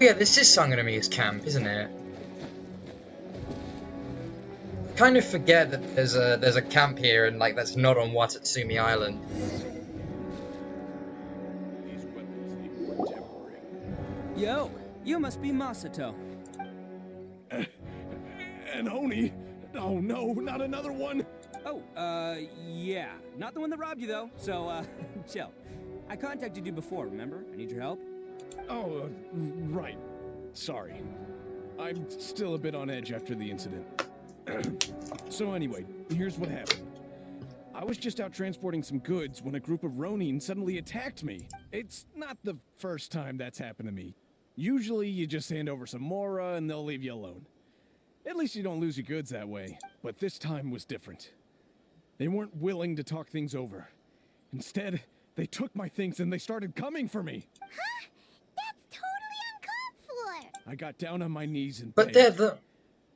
Yeah, this is Sangonomiya's camp, isn't it? I kind of forget that there's a camp here, and like that's not on Watatsumi Island. Yo, you must be Masato. And Oni? Oh no, not another one! Oh, yeah. Not the one that robbed you, though, so, chill. I contacted you before, remember? I need your help. Oh, right. Sorry. I'm still a bit on edge after the incident. So anyway, here's what happened. I was just out transporting some goods when a group of Ronin suddenly attacked me. It's not the first time that's happened to me. Usually you just hand over some Mora and they'll leave you alone. At least you don't lose your goods that way. But this time was different. They weren't willing to talk things over. Instead, they took my things and they started coming for me. Huh? That's totally uncalled for. I got down on my knees and But begged. they're the...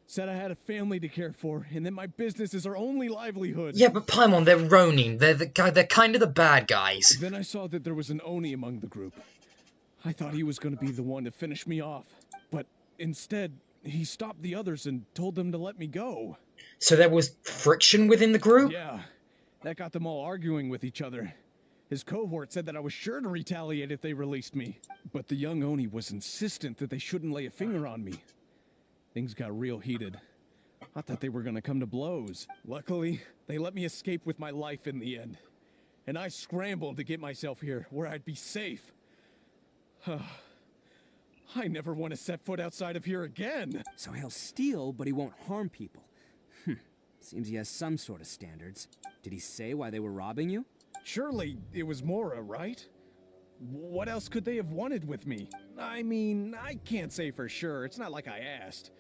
Said I had a family to care for, and that my business is our only livelihood. Yeah, but Paimon, they're Ronin. They're kind of the bad guys. Then I saw that there was an Oni among the group. I thought he was going to be the one to finish me off. But instead, he stopped the others and told them to let me go. So there was friction within the group? Yeah, that got them all arguing with each other. His cohort said that I was sure to retaliate if they released me. But the young Oni was insistent that they shouldn't lay a finger on me. Things got real heated. I thought they were gonna come to blows. Luckily, they let me escape with my life in the end. And I scrambled to get myself here, where I'd be safe. I never want to set foot outside of here again. So he'll steal, but he won't harm people. Seems he has some sort of standards. Did he say why they were robbing you? Surely it was Mora, right? What else could they have wanted with me? I mean, I can't say for sure. It's not like I asked.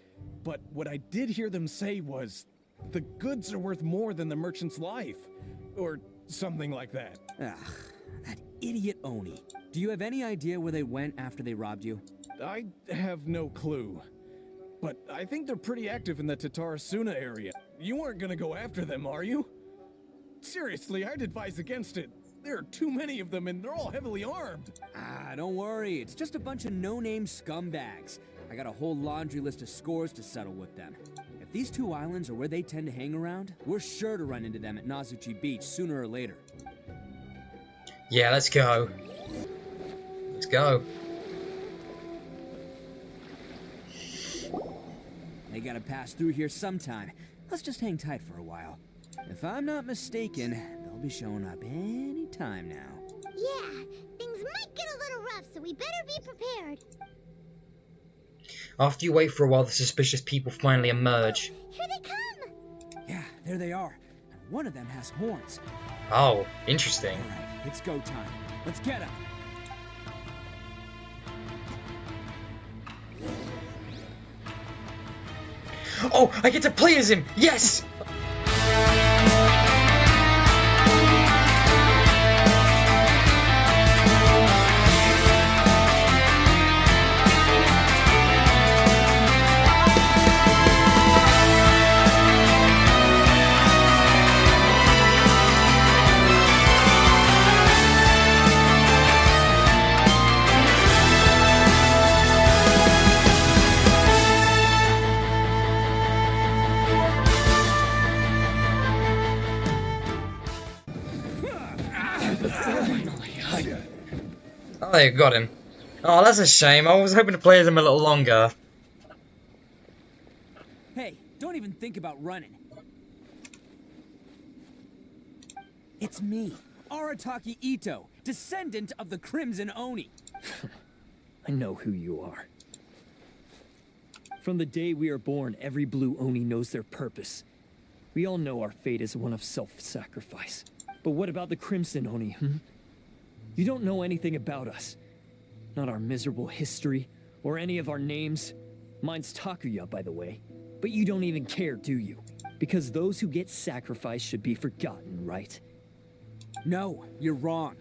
But what I did hear them say was, the goods are worth more than the merchant's life. Or something like that. Ugh, that idiot Oni. Do you have any idea where they went after they robbed you? I have no clue. But I think they're pretty active in the Tatarasuna area. You aren't gonna go after them, are you? Seriously, I'd advise against it. There are too many of them and they're all heavily armed. Ah, don't worry. It's just a bunch of no-name scumbags. I got a whole laundry list of scores to settle with them. If these two islands are where they tend to hang around, we're sure to run into them at Nazuchi Beach sooner or later. Yeah, let's go. Let's go. They gotta pass through here sometime. Let's just hang tight for a while. If I'm not mistaken, they'll be showing up any time now. Yeah, things might get a little rough, so we better be prepared. After you wait for a while, the suspicious people finally emerge. Here they come! Yeah, there they are. And one of them has horns. Oh, interesting. All right, it's go time. Let's get them. Oh, I get to play as him! Yes! Oh, they got him. Oh, that's a shame. I was hoping to play as him a little longer. Hey, don't even think about running. It's me, Arataki Itto, descendant of the Crimson Oni. I know who you are. From the day we are born, every blue Oni knows their purpose. We all know our fate is one of self-sacrifice. But what about the Crimson Oni, You don't know anything about us. Not our miserable history, or any of our names. Mine's Takuya, by the way. But you don't even care, do you? Because those who get sacrificed should be forgotten, right? No, you're wrong.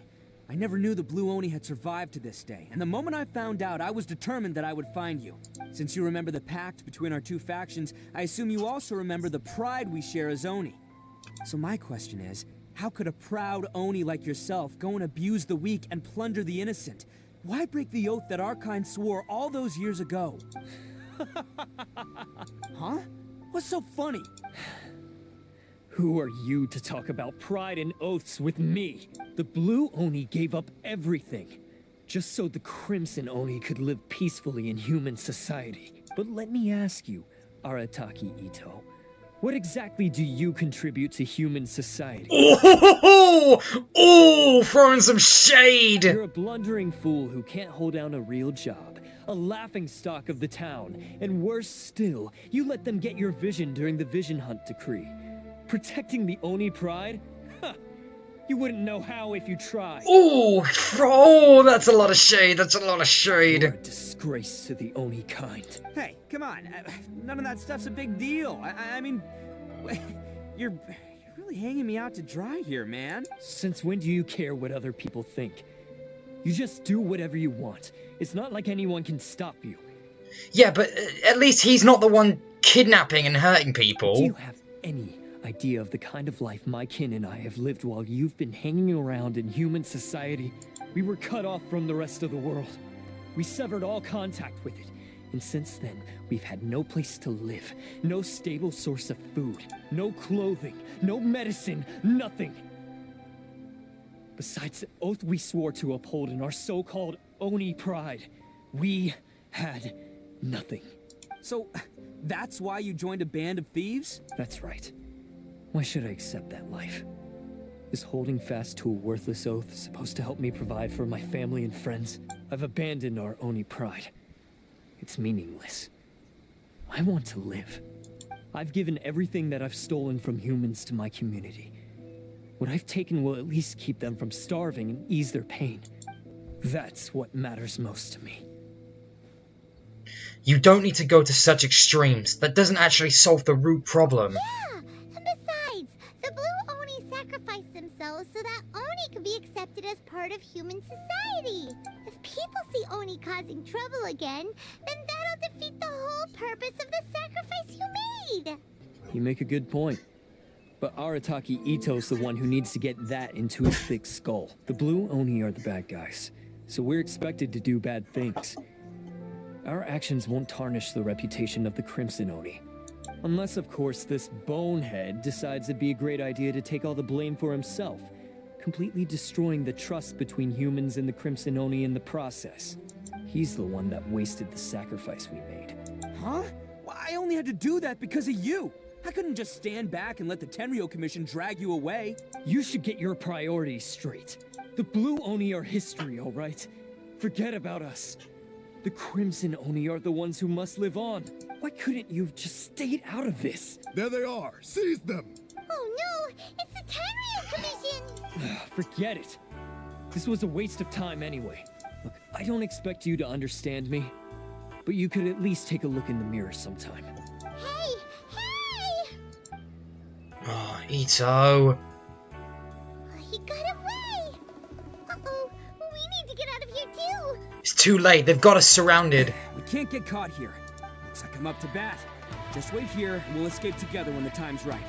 I never knew the Blue Oni had survived to this day, and the moment I found out, I was determined that I would find you. Since you remember the pact between our two factions, I assume you also remember the pride we share as Oni. So my question is, how could a proud Oni like yourself go and abuse the weak and plunder the innocent? Why break the oath that our kind swore all those years ago? Huh? What's so funny? Who are you to talk about pride and oaths with me? The Blue Oni gave up everything, just so the Crimson Oni could live peacefully in human society. But let me ask you, Arataki Itto, what exactly do you contribute to human society? Oh, throwing some shade! You're a blundering fool who can't hold down a real job, a laughingstock of the town, and worse still, you let them get your vision during the Vision Hunt decree. Protecting the Oni pride? Huh. You wouldn't know how if you tried. Oh, that's a lot of shade. That's a lot of shade. You're a disgrace to the Oni kind. Hey, come on. None of that stuff's a big deal. I mean, you're really hanging me out to dry here, man. Since when do you care what other people think? You just do whatever you want. It's not like anyone can stop you. Yeah, but at least he's not the one kidnapping and hurting people. Do you have any idea of the kind of life my kin and I have lived while you've been hanging around in human society? We were cut off from the rest of the world. We severed all contact with it. And since then, we've had no place to live, no stable source of food, no clothing, no medicine, nothing. Besides the oath we swore to uphold in our so-called Oni pride, we had nothing. So, that's why you joined a band of thieves? That's right. Why should I accept that life? Is holding fast to a worthless oath supposed to help me provide for my family and friends? I've abandoned our Oni pride. It's meaningless. I want to live. I've given everything that I've stolen from humans to my community. What I've taken will at least keep them from starving and ease their pain. That's what matters most to me. You don't need to go to such extremes. That doesn't actually solve the root problem. Yeah, and besides, the Blue Oni sacrificed themselves so that Oni could be accepted as part of human society. If people see Oni causing trouble again, then that'll defeat the whole purpose of the sacrifice you made. You make a good point. But Arataki Itto's the one who needs to get that into his thick skull. The Blue Oni are the bad guys, so we're expected to do bad things. Our actions won't tarnish the reputation of the Crimson Oni. Unless, of course, this bonehead decides it'd be a great idea to take all the blame for himself, completely destroying the trust between humans and the Crimson Oni in the process. He's the one that wasted the sacrifice we made. Huh? Well, I only had to do that because of you. I couldn't just stand back and let the Tenryou Commission drag you away. You should get your priorities straight. The Blue Oni are history, all right? Forget about us. The Crimson Oni are the ones who must live on. Why couldn't you have just stayed out of this? There they are! Seize them! Oh no, it's the Tenryou Commission! Forget it. This was a waste of time anyway. Look, I don't expect you to understand me, but you could at least take a look in the mirror sometime. Hey! Hey! Oh, Itto. He got away! Uh-oh, we need to get out of here too! It's too late. They've got us surrounded. We can't get caught here. Looks like I'm up to bat. Just wait here, and we'll escape together when the time's right.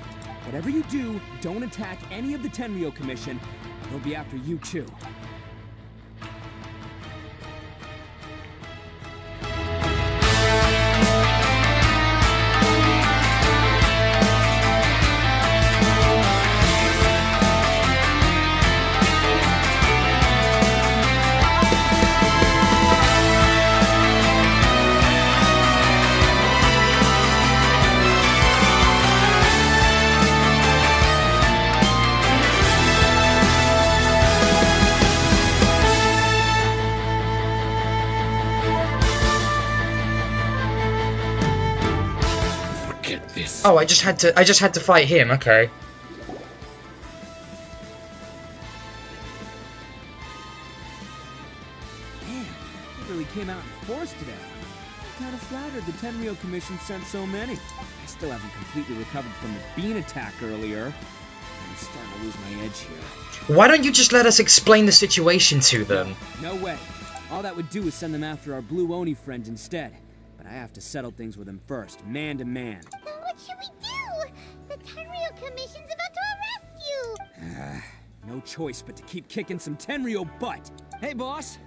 Whatever you do, don't attack any of the Tenryou Commission. They'll be after you too. Oh, I just had to fight him. Okay. Man, it really came out in force today. I'm kind of flattered the Tenryou Commission sent so many. I still haven't completely recovered from the bean attack earlier. I'm starting to lose my edge here. Why don't you just let us explain the situation to them? No way. All that would do is send them after our Blue Oni friend instead. But I have to settle things with them first, man to man. Then what should we do? The Tenryou Commission's about to arrest you! No choice but to keep kicking some Tenryou butt. Hey, boss!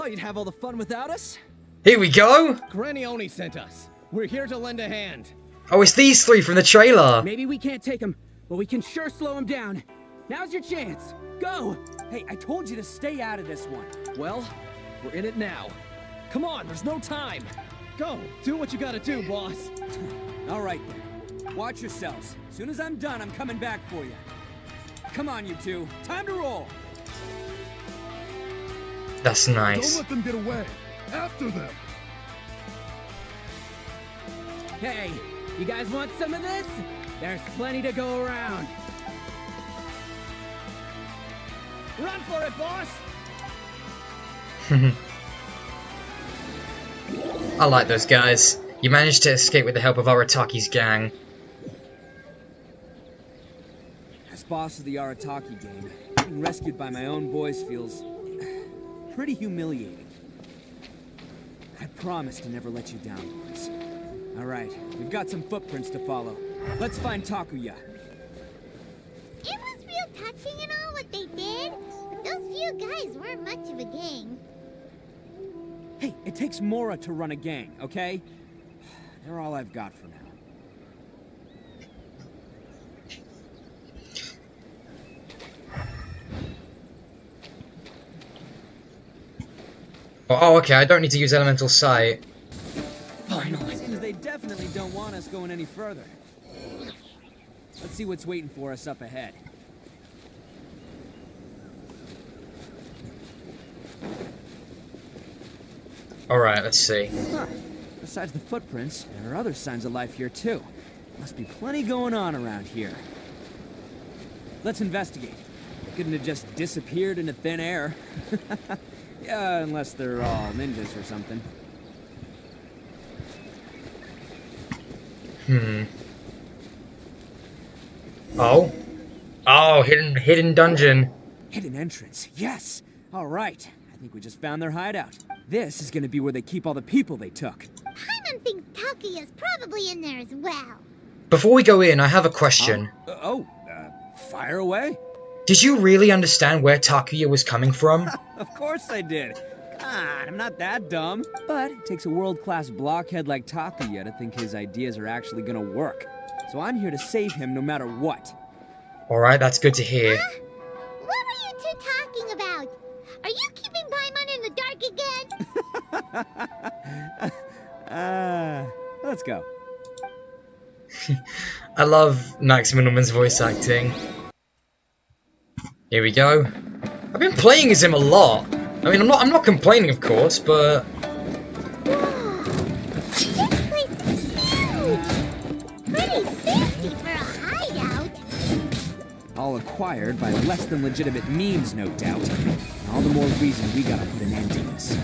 Thought you'd have all the fun without us? Here we go! Granny Oni sent us. We're here to lend a hand. Oh, it's these three from the trailer! Maybe we can't take him, but we can sure slow him down. Now's your chance. Go! Hey, I told you to stay out of this one. Well, we're in it now. Come on, there's no time. Go, do what you gotta do, boss. All right then. Watch yourselves. As soon as I'm done, I'm coming back for you. Come on, you two. Time to roll. That's Don't nice. let them get away. After them. Hey, you guys want some of this? There's plenty to go around. Run for it, boss! I like those guys. You managed to escape with the help of Arataki's gang. As boss of the Arataki gang, being rescued by my own boys feels pretty humiliating. I promise to never let you down, boys. All right, we've got some footprints to follow. Let's find Takuya. It was real touching and all what they did, but those few guys weren't much of a gang. Hey, it takes Mora to run a gang, okay? They're all I've got for now. Oh, okay, I don't need to use Elemental Sight. Finally. Seems they definitely don't want us going any further. Let's see what's waiting for us up ahead. Alright, let's see. Huh. Besides the footprints, there are other signs of life here too. Must be plenty going on around here. Let's investigate. They couldn't have just disappeared into thin air. Yeah, unless they're all ninjas or something. Oh? Oh, hidden dungeon. Hidden entrance, yes! Alright, I think we just found their hideout. This is gonna be where they keep all the people they took. Paimon thinks Takuya's probably in there as well. Before we go in, I have a question. Fire away? Did you really understand where Takuya was coming from? Of course I did. God, I'm not that dumb. But it takes a world-class blockhead like Takuya to think his ideas are actually gonna work. So I'm here to save him no matter what. Alright, that's good to hear. What were you two talking about? Are you keeping Paimon in the dark again? Let's go. I love Max Mittelman's voice acting. Here we go. I've been playing as him a lot. I mean, I'm not complaining, of course, but Whoa! This place is huge! Pretty fancy for a hideout. All acquired by less than legitimate means, no doubt. And all the more reason we gotta put an end to this.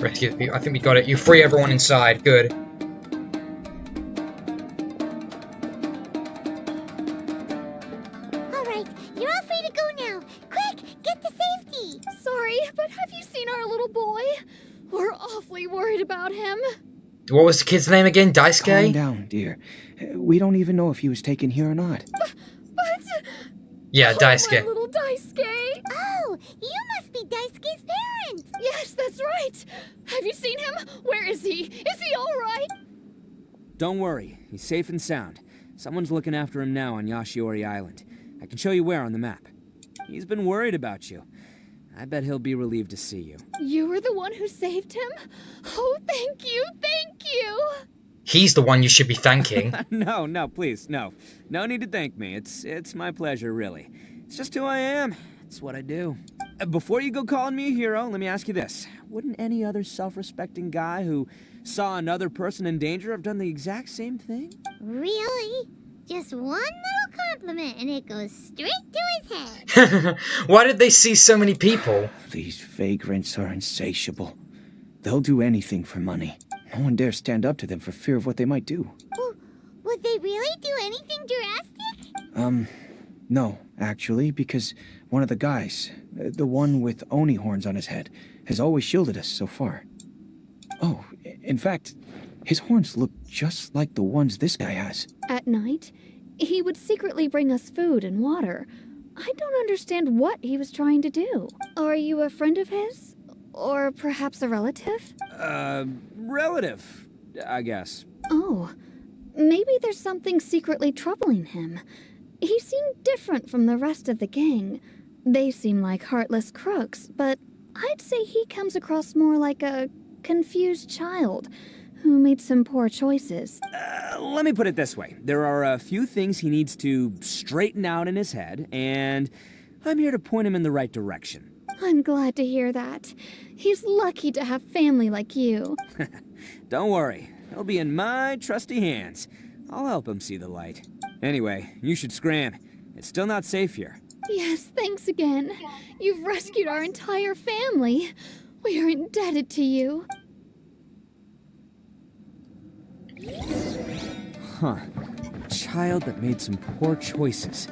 rescue the people. I think we got it. You free everyone inside. Good. Alright, you're all free to go now. Quick, get to safety! Sorry, but have you seen our little boy? We're awfully worried about him. What was the kid's name again? Calm Daisuke? down, dear. We don't even know if he was taken here or not. But... Yeah, Oh, my Daisuke. little Daisuke! Oh, you must be Daisuke's parents! Yes, that's right! Have you seen him? Where is he? Is he alright? Don't worry, he's safe and sound. Someone's looking after him now on Yashiori Island. I can show you where on the map. He's been worried about you. I bet he'll be relieved to see you. You were the one who saved him? Oh, thank you, thank you! He's the one you should be thanking. No, please, no. No need to thank me. It's my pleasure, really. It's just who I am. It's what I do. Before you go calling me a hero, let me ask you this. Wouldn't any other self-respecting guy who saw another person in danger have done the exact same thing? Really? Just one little compliment and it goes straight to his head. Why did they see so many people? These vagrants are insatiable. They'll do anything for money. No one dares stand up to them for fear of what they might do. Would they really do anything drastic? No, actually, because one of the guys, the one with Oni horns on his head, has always shielded us so far. Oh, in fact, his horns look just like the ones this guy has. At night, he would secretly bring us food and water. I don't understand what he was trying to do. Are you a friend of his? Or perhaps a relative? Relative, I guess. Oh, maybe there's something secretly troubling him. He seemed different from the rest of the gang. They seem like heartless crooks, but I'd say he comes across more like a confused child who made some poor choices. Let me put it this way. There are a few things he needs to straighten out in his head, and I'm here to point him in the right direction. I'm glad to hear that. He's lucky to have family like you. Don't worry. He'll be in my trusty hands. I'll help him see the light. Anyway, you should scram. It's still not safe here. Yes, thanks again. You've rescued our entire family. We are indebted to you. Huh. Child that made some poor choices.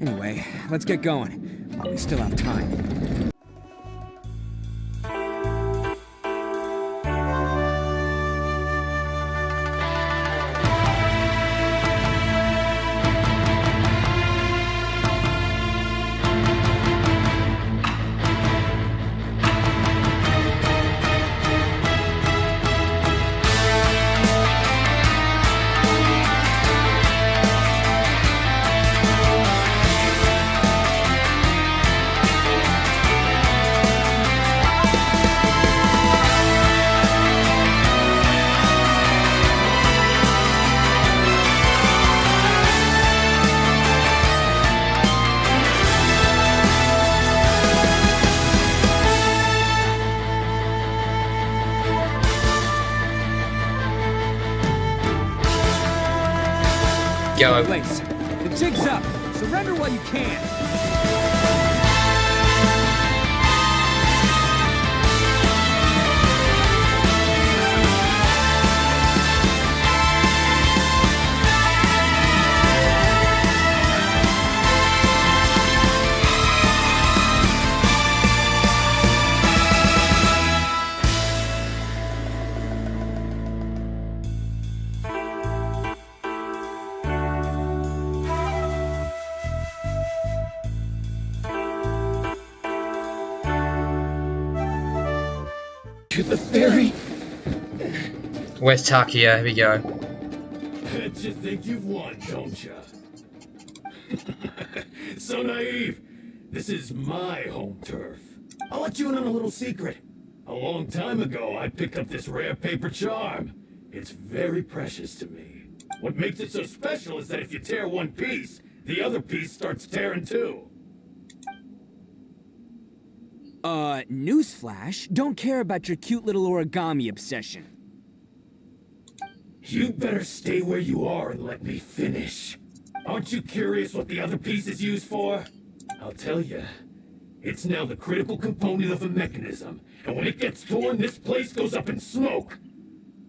Anyway, let's get going, while we still have time. Go. Place. The jig's up. Surrender while you can. To the ferry? Where's Takia? Here we go. Bet you think you've won, don't ya? So naive. This is my home turf. I'll let you in on a little secret. A long time ago, I picked up this rare paper charm. It's very precious to me. What makes it so special is that if you tear one piece, the other piece starts tearing too. Newsflash, don't care about your cute little origami obsession. You'd better stay where you are and let me finish. Aren't you curious what the other piece is used for? I'll tell you. It's now the critical component of the mechanism, and when it gets torn, this place goes up in smoke.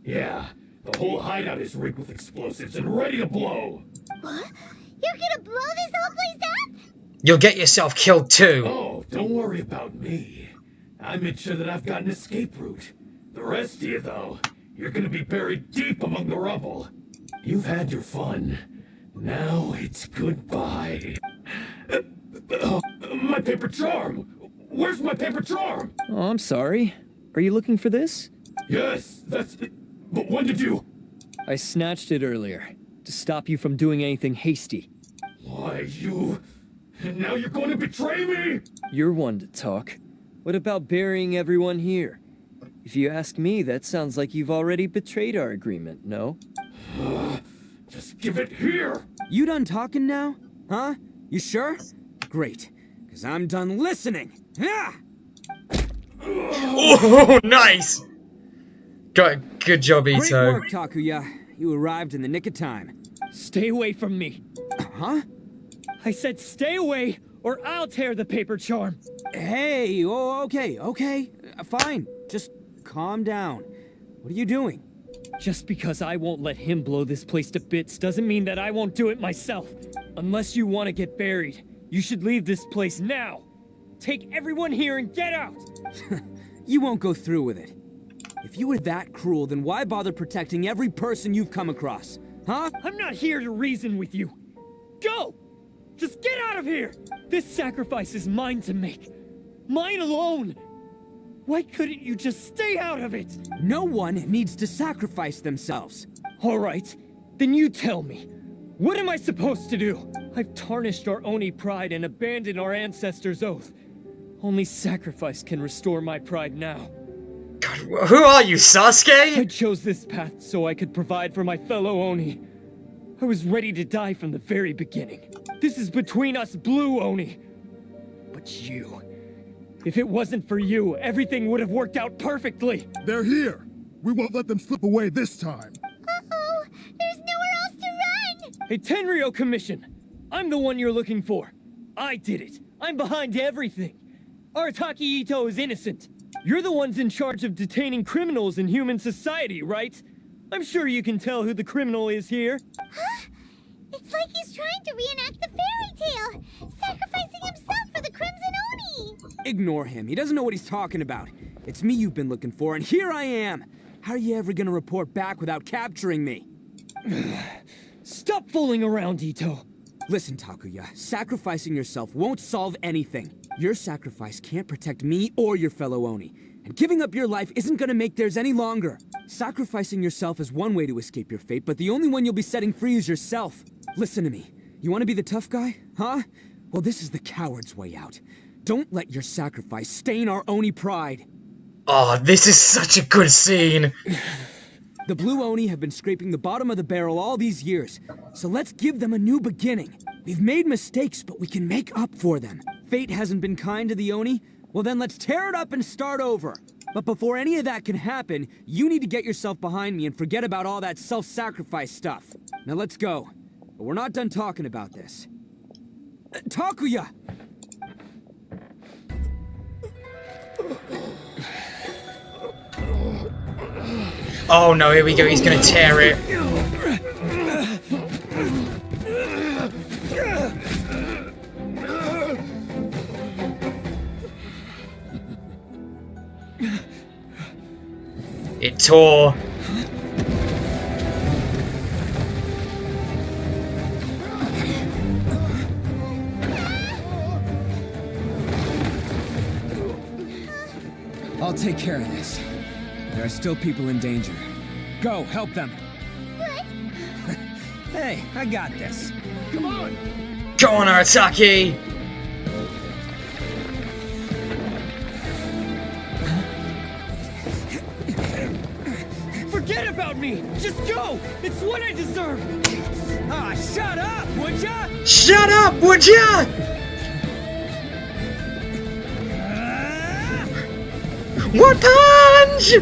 Yeah, the whole hideout is rigged with explosives and ready to blow. What? You're gonna blow this whole place up? You'll get yourself killed too. Oh, don't worry about me. I made sure that I've got an escape route. The rest of you, though, you're gonna be buried deep among the rubble. You've had your fun. Now it's goodbye. My paper charm! Where's my paper charm? Oh, I'm sorry. Are you looking for this? Yes, that's it. But when did you... I snatched it earlier, to stop you from doing anything hasty. Why, you... And now you're going to betray me? You're one to talk. What about burying everyone here? If you ask me, that sounds like you've already betrayed our agreement, no? Just give it here! You done talking now? Huh? You sure? Great, because I'm done listening. Yeah! Oh, nice! Good job, Great Itto. work, Takuya. You arrived in the nick of time. Stay away from me. Huh? I said stay away, or I'll tear the paper charm. Hey, oh, okay. Fine. Just calm down. What are you doing? Just because I won't let him blow this place to bits doesn't mean that I won't do it myself. Unless you want to get buried, you should leave this place now. Take everyone here and get out! You won't go through with it. If you were that cruel, then why bother protecting every person you've come across? Huh? I'm not here to reason with you. Go! Just get out of here! This sacrifice is mine to make. Mine alone! Why couldn't you just stay out of it? No one needs to sacrifice themselves. All right, then you tell me. What am I supposed to do? I've tarnished our Oni pride and abandoned our ancestors' oath. Only sacrifice can restore my pride now. God, who are you, I Sasuke? chose this path so I could provide for my fellow Oni. I was ready to die from the very beginning. This is between us blue Oni. But you... If it wasn't for you, everything would have worked out perfectly. They're here. We won't let them slip away this time. Uh-oh! There's nowhere else to run! A Tenryo commission. I'm the one you're looking for. I did it. I'm behind everything. Arataki Itto is innocent. You're the ones in charge of detaining criminals in human society, right? I'm sure you can tell who the criminal is here. Huh? It's like he's trying to reenact the fairy tale, sacrificing himself for the Crimson Oni! Ignore him. He doesn't know what he's talking about. It's me you've been looking for, and here I am. How are you ever gonna report back without capturing me? Stop fooling around, Itto. Listen, Takuya, sacrificing yourself won't solve anything. Your sacrifice can't protect me or your fellow Oni, and giving up your life isn't gonna make theirs any longer. Sacrificing yourself is one way to escape your fate, but the only one you'll be setting free is yourself. Listen to me. You want to be the tough guy? Huh? Well, this is the coward's way out. Don't let your sacrifice stain our Oni pride. Oh, this is such a good scene. The Blue Oni have been scraping the bottom of the barrel all these years, so let's give them a new beginning. We've made mistakes, but we can make up for them. Fate hasn't been kind to the Oni? Well then let's tear it up and start over. But before any of that can happen, you need to get yourself behind me and forget about all that self-sacrifice stuff. Now let's go. But we're not done talking about this. Takuya! Oh no, here we go, he's gonna tear it. It tore. I'll take care of this. There are still people in danger. Go, help them. What? Hey, I got this. Come on! Go on, Arataki! Forget about me! Just go! It's what I deserve! Ah, shut up, would ya? Shut up, would ya? What punch?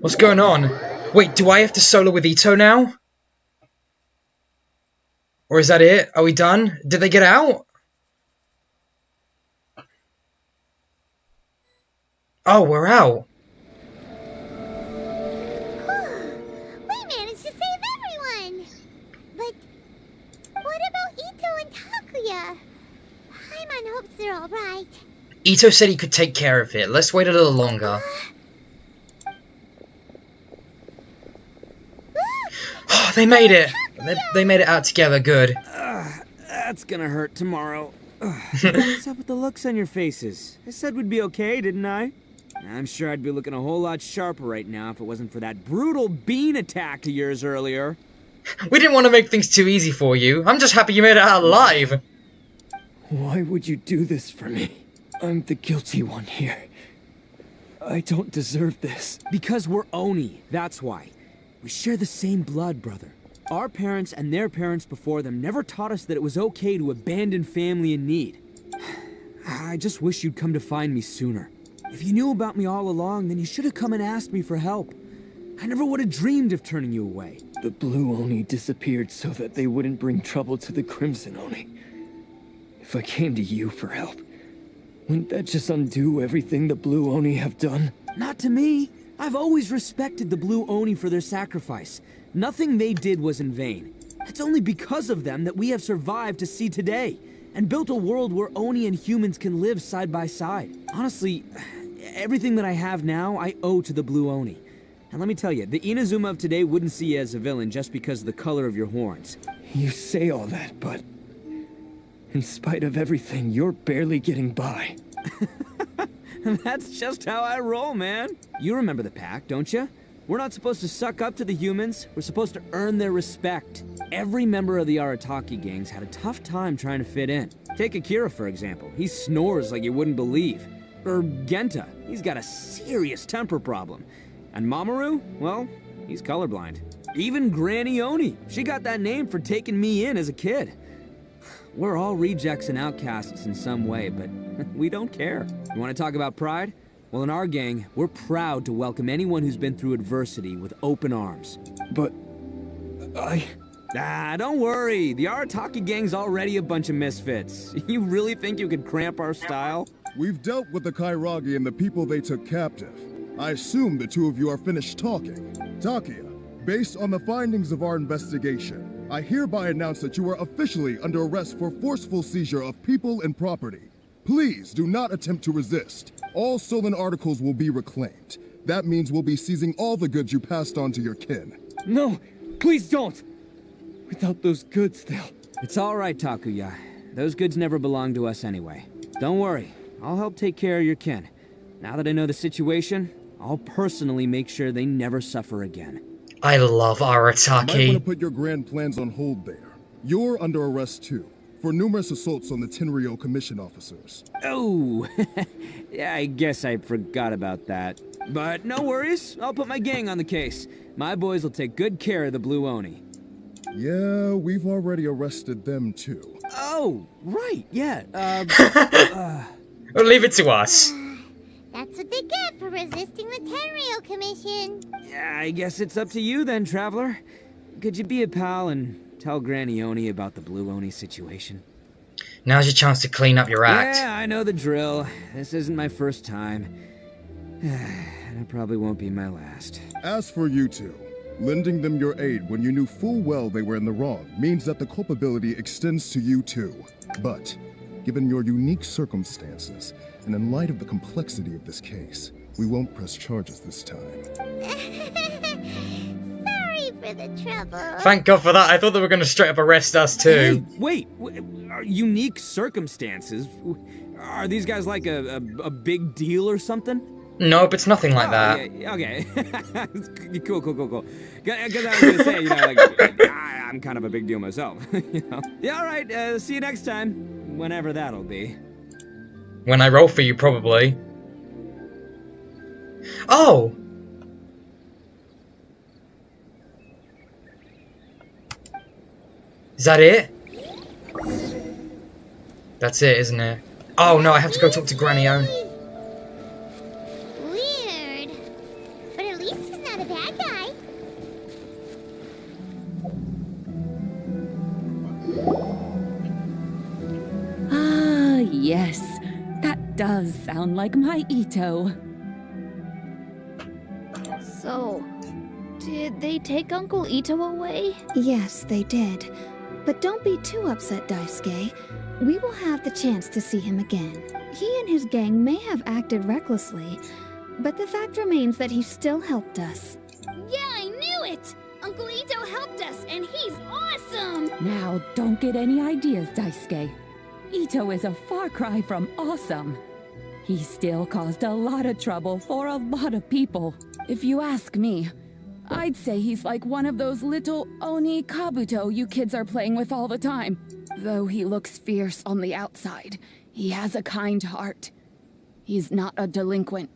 What's going on? Wait, do I have to solo with Itto now? Or is that it? Are we done? Did they get out? Oh, we're out. We managed to save everyone! But what about Itto and Takuya? Paimon hopes they're alright. Itto said he could take care of it. Let's wait a little longer. Oh, they made it! They made it out together, good. That's gonna hurt tomorrow. What's up with the looks on your faces? I said we'd be okay, didn't I? I'm sure I'd be looking a whole lot sharper right now if it wasn't for that brutal bean attack of yours earlier. We didn't want to make things too easy for you. I'm just happy you made it out alive. Why would you do this for me? I'm the guilty one here. I don't deserve this. Because we're Oni, that's why. We share the same blood, brother. Our parents and their parents before them never taught us that it was okay to abandon family in need. I just wish you'd come to find me sooner. If you knew about me all along, then you should have come and asked me for help. I never would have dreamed of turning you away. The Blue Oni disappeared so that they wouldn't bring trouble to the Crimson Oni. If I came to you for help, wouldn't that just undo everything the Blue Oni have done? Not to me. I've always respected the Blue Oni for their sacrifice. Nothing they did was in vain. It's only because of them that we have survived to see today, and built a world where Oni and humans can live side by side. Honestly, everything that I have now, I owe to the Blue Oni. And let me tell you, the Inazuma of today wouldn't see you as a villain just because of the color of your horns. You say all that, but in spite of everything, you're barely getting by. That's just how I roll, man. You remember the pact, don't you? We're not supposed to suck up to the humans. We're supposed to earn their respect. Every member of the Arataki gangs had a tough time trying to fit in. Take Akira, for example. He snores like you wouldn't believe. Or Genta. He's got a serious temper problem. And Mamoru? Well, he's colorblind. Even Granny Oni. She got that name for taking me in as a kid. We're all rejects and outcasts in some way, but we don't care. You want to talk about pride? Well, in our gang, we're proud to welcome anyone who's been through adversity with open arms. But don't worry. The Arataki gang's already a bunch of misfits. You really think you could cramp our style? We've dealt with the Kairagi and the people they took captive. I assume the two of you are finished talking. Takuya, based on the findings of our investigation, I hereby announce that you are officially under arrest for forceful seizure of people and property. Please do not attempt to resist. All stolen articles will be reclaimed. That means we'll be seizing all the goods you passed on to your kin. No, please don't! Without those goods, they'll... It's all right, Takuya. Those goods never belonged to us anyway. Don't worry. I'll help take care of your kin. Now that I know the situation, I'll personally make sure they never suffer again. I love Arataki. You might want to put your grand plans on hold there. You're under arrest too, for numerous assaults on the Tenryo commission officers. Oh, yeah, I guess I forgot about that. But no worries, I'll put my gang on the case. My boys will take good care of the Blue Oni. Yeah, we've already arrested them too. Oh, right, yeah, Well, leave it to us. That's what they get for resisting the Tenryo Commission. Yeah, I guess it's up to you then, Traveler. Could you be a pal and tell Granny Oni about the Blue Oni situation? Now's your chance to clean up your act. Yeah, I know the drill. This isn't my first time. And it probably won't be my last. As for you two, lending them your aid when you knew full well they were in the wrong means that the culpability extends to you too. But, given your unique circumstances, and in light of the complexity of this case, we won't press charges this time. Sorry for the trouble. Thank God for that. I thought they were going to straight up arrest us too. Hey, wait, unique circumstances? Are these guys like a big deal or something? Nope, it's nothing like that. Yeah, okay. Cool. Because I was gonna say, like, I'm kind of a big deal myself, you know? Yeah, all right, see you next time, whenever that'll be. When I roll for you, probably. Oh! Is that it? That's it, isn't it? Oh no, I have to go talk to Granny Oni. Weird. But at least he's He's not a bad guy. Ah, yes. That does sound like my Itto. So, did they take Uncle Itto away? Yes, they did. But don't be too upset, Daisuke. We will have the chance to see him again. He and his gang may have acted recklessly, but the fact remains that he still helped us. Yeah, I knew it! Uncle Itto helped us, and he's awesome! Now, don't get any ideas, Daisuke. Itto is a far cry from awesome. He still caused a lot of trouble for a lot of people. If you ask me, I'd say he's like one of those little Oni Kabuto you kids are playing with all the time. Though he looks fierce on the outside, he has a kind heart. He's not a delinquent,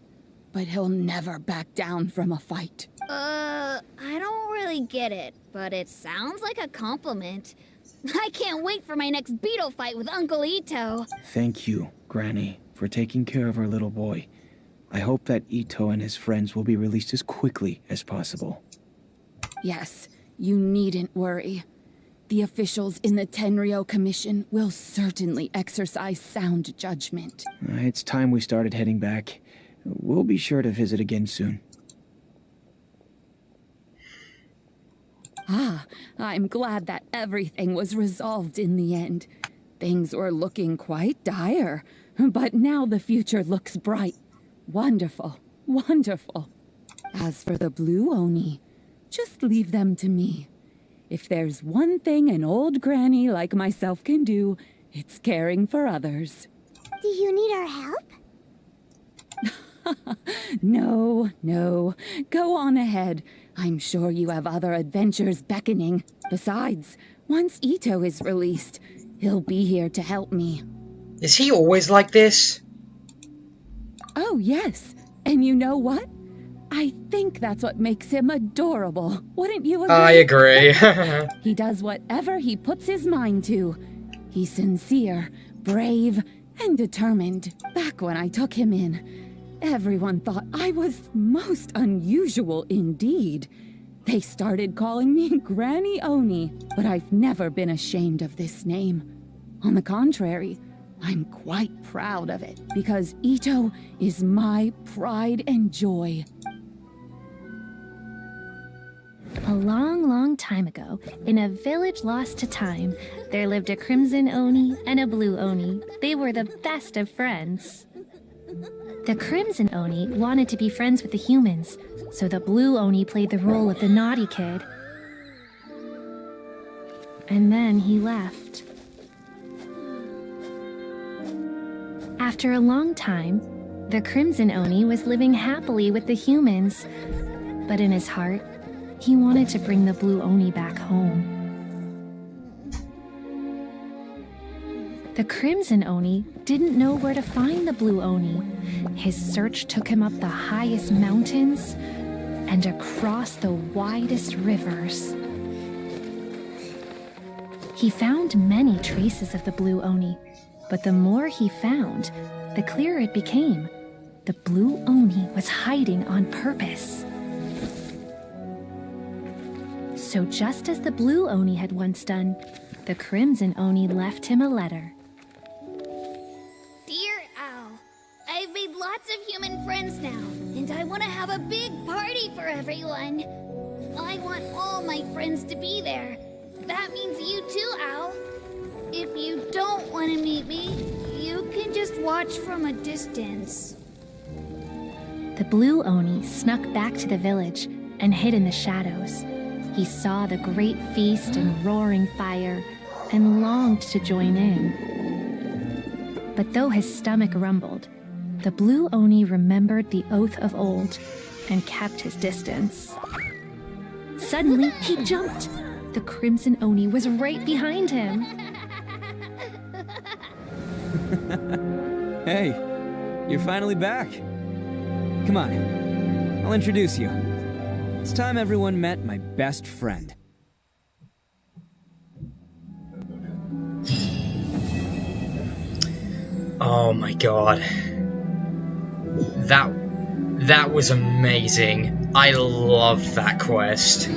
but he'll never back down from a fight. I don't really get it, but it sounds like a compliment. I can't wait for my next beetle fight with Uncle Itto. Thank you, Granny, for taking care of our little boy. I hope that Itto and his friends will be released as quickly as possible. Yes, you needn't worry. The officials in the Tenryo Commission will certainly exercise sound judgment. It's time we started heading back. We'll be sure to visit again soon. Ah, I'm glad that everything was resolved in the end. Things were looking quite dire, but now the future looks bright. Wonderful, wonderful. As for the Blue Oni, just leave them to me. If there's one thing an old granny like myself can do, it's caring for others. Do you need our help? No, no. Go on ahead. I'm sure you have other adventures beckoning. Besides, once Itto is released, he'll be here to help me. Is he always like this? Oh, yes. And you know what? I think that's what makes him adorable. Wouldn't you agree? I agree. He does whatever he puts his mind to. He's sincere, brave, and determined. Back when I took him in, everyone thought I was most unusual indeed. They started calling me Granny Oni, but I've never been ashamed of this name. On the contrary, I'm quite proud of it, because Itto is my pride and joy. A long, long time ago, in a village lost to time, there lived a Crimson Oni and a Blue Oni. They were the best of friends. The Crimson Oni wanted to be friends with the humans, so the Blue Oni played the role of the naughty kid. And then he left. After a long time, the Crimson Oni was living happily with the humans, but in his heart, he wanted to bring the Blue Oni back home. The Crimson Oni didn't know where to find the Blue Oni. His search took him up the highest mountains and across the widest rivers. He found many traces of the Blue Oni, but the more he found, the clearer it became. The Blue Oni was hiding on purpose. So just as the Blue Oni had once done, the Crimson Oni left him a letter. Dear Owl, I've made lots of human friends now, and I want to have a big party for everyone. I want all my friends to be there. That means you too, Owl. If you don't want to meet me, you can just watch from a distance. The Blue Oni snuck back to the village and hid in the shadows. He saw the great feast and roaring fire and longed to join in. But though his stomach rumbled, the Blue Oni remembered the oath of old and kept his distance. Suddenly, he jumped. The Crimson Oni was right behind him. Hey, you're finally back. Come on, I'll introduce you. It's time everyone met my best friend. Oh my god. That was amazing. I loved that quest.